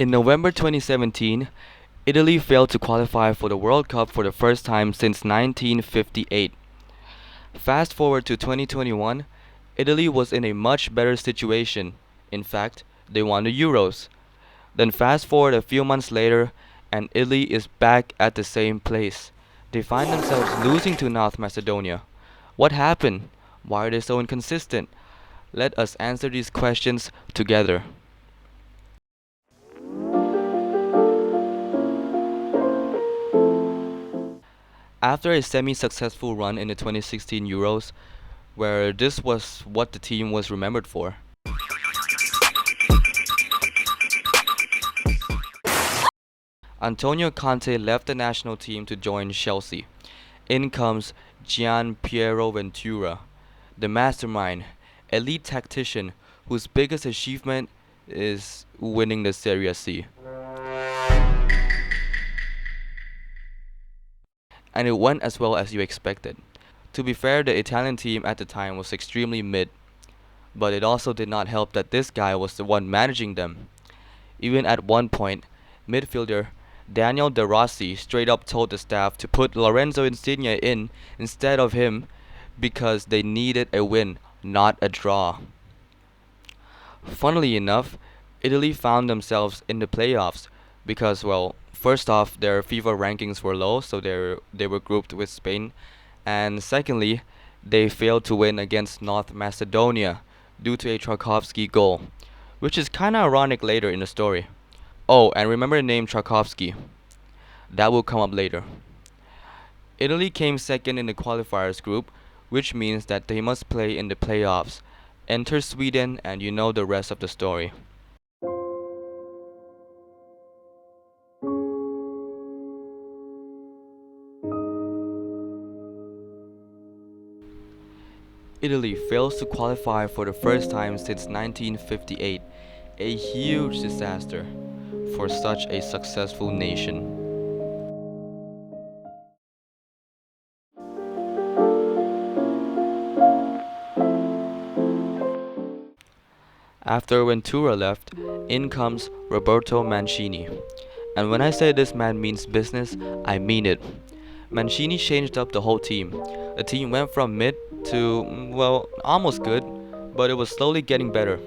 In November 2017, Italy failed to qualify for the World Cup for the first time since 1958. Fast forward to 2021, Italy was in a much better situation. In fact, they won the Euros. Then fast forward a few months later, and Italy is back at the same place. They find themselves losing to North Macedonia. What happened? Why are they so inconsistent? Let us answer these questions together. After a semi-successful run in the 2016 Euros, where this was what the team was remembered for, Antonio Conte left the national team to join Chelsea. In comes Gian Piero Ventura, the mastermind, elite tactician whose biggest achievement is winning the Serie C. And it went as well as you expected. To be fair, the Italian team at the time was extremely mid, but it also did not help that this guy was the one managing them. Even at one point, midfielder Daniel De Rossi straight up told the staff to put Lorenzo Insigne in instead of him because they needed a win, not a draw. Funnily enough, Italy found themselves in the playoffs because, well, first off, their FIFA rankings were low, so they were grouped with Spain, and secondly, they failed to win against North Macedonia due to a Tchaikovsky goal, which is kinda ironic later in the story. Oh, and remember the name Tchaikovsky. That will come up later. Italy came second in the qualifiers group, which means that they must play in the playoffs. Enter Sweden, and you know the rest of the story. Italy fails to qualify for the first time since 1958, a huge disaster for such a successful nation. After Ventura left, in comes Roberto Mancini. And when I say this man means business, I mean it. Mancini changed up the whole team. The team went from mid to, well, almost good, but it was slowly getting better.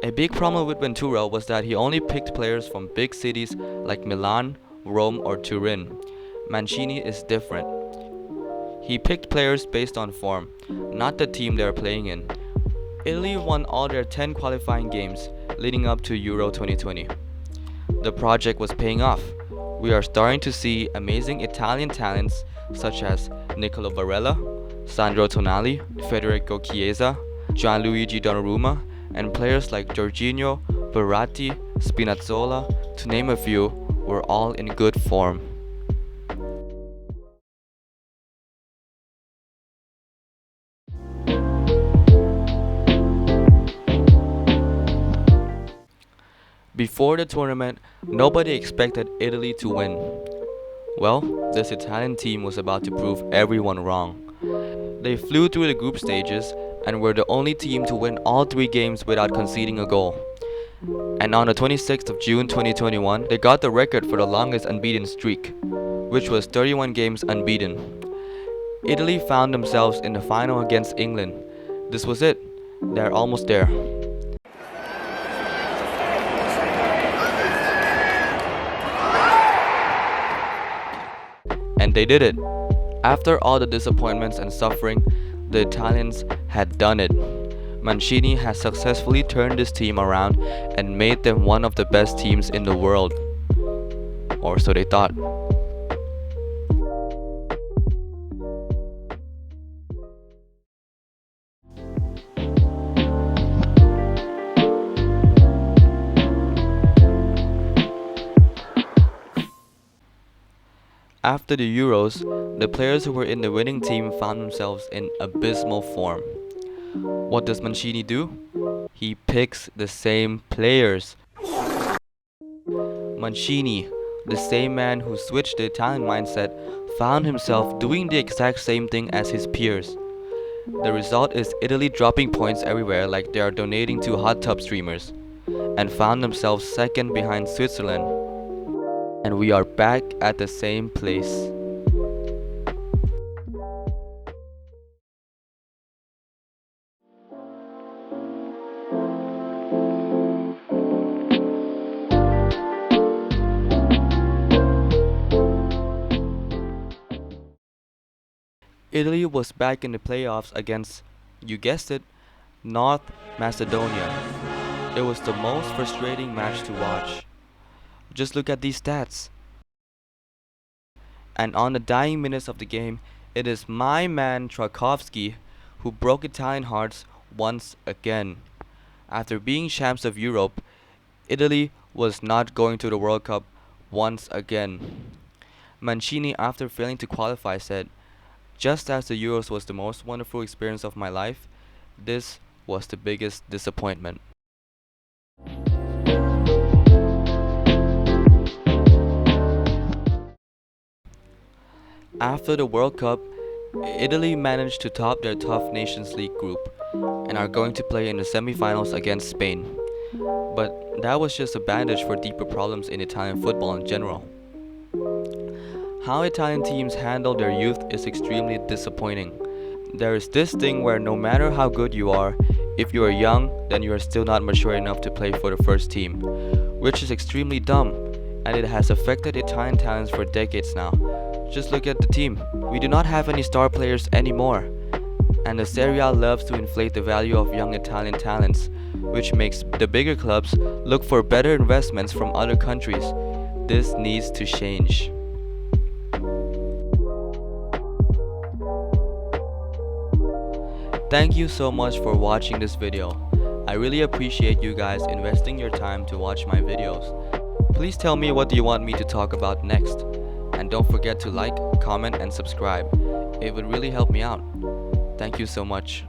A big problem with Ventura was that he only picked players from big cities like Milan, Rome, or Turin. Mancini is different. He picked players based on form, not the team they are playing in. Italy won all their 10 qualifying games leading up to Euro 2020. The project was paying off. We are starting to see amazing Italian talents such as Nicolo Barella, Sandro Tonali, Federico Chiesa, Gianluigi Donnarumma, and players like Jorginho, Verratti, Spinazzola, to name a few, were all in good form. Before the tournament, nobody expected Italy to win. Well, this Italian team was about to prove everyone wrong. They flew through the group stages and were the only team to win all 3 games without conceding a goal. And on the 26th of June 2021, they got the record for the longest unbeaten streak, which was 31 games unbeaten. Italy found themselves in the final against England. This was it. They're almost there. And they did it. After all the disappointments and suffering, the Italians had done it. Mancini has successfully turned this team around and made them one of the best teams in the world. Or so they thought. After the Euros, the players who were in the winning team found themselves in abysmal form. What does Mancini do? He picks the same players. Mancini, the same man who switched the Italian mindset, found himself doing the exact same thing as his peers. The result is Italy dropping points everywhere like they are donating to hot tub streamers. and found themselves second behind Switzerland. And we are back at the same place. Italy was back in the playoffs against, you guessed it, North Macedonia. It was the most frustrating match to watch. Just look at these stats. And on the dying minutes of the game, it is my man Tchaikovsky who broke Italian hearts once again. After being champs of Europe, Italy was not going to the World Cup once again. Mancini, after failing to qualify, said, "Just as the Euros was the most wonderful experience of my life, this was the biggest disappointment." After the World Cup, Italy managed to top their tough Nations League group and are going to play in the semifinals against Spain. But that was just a bandage for deeper problems in Italian football in general. How Italian teams handle their youth is extremely disappointing. There is this thing where no matter how good you are, if you are young, then you are still not mature enough to play for the first team, which is extremely dumb, and it has affected Italian talents for decades now. Just look at the team. We do not have any star players anymore. And the Serie A loves to inflate the value of young Italian talents, which makes the bigger clubs look for better investments from other countries. This needs to change. Thank you so much for watching this video. I really appreciate you guys investing your time to watch my videos. Please tell me what do you want me to talk about next. And don't forget to like, comment, and subscribe. It would really help me out. Thank you so much.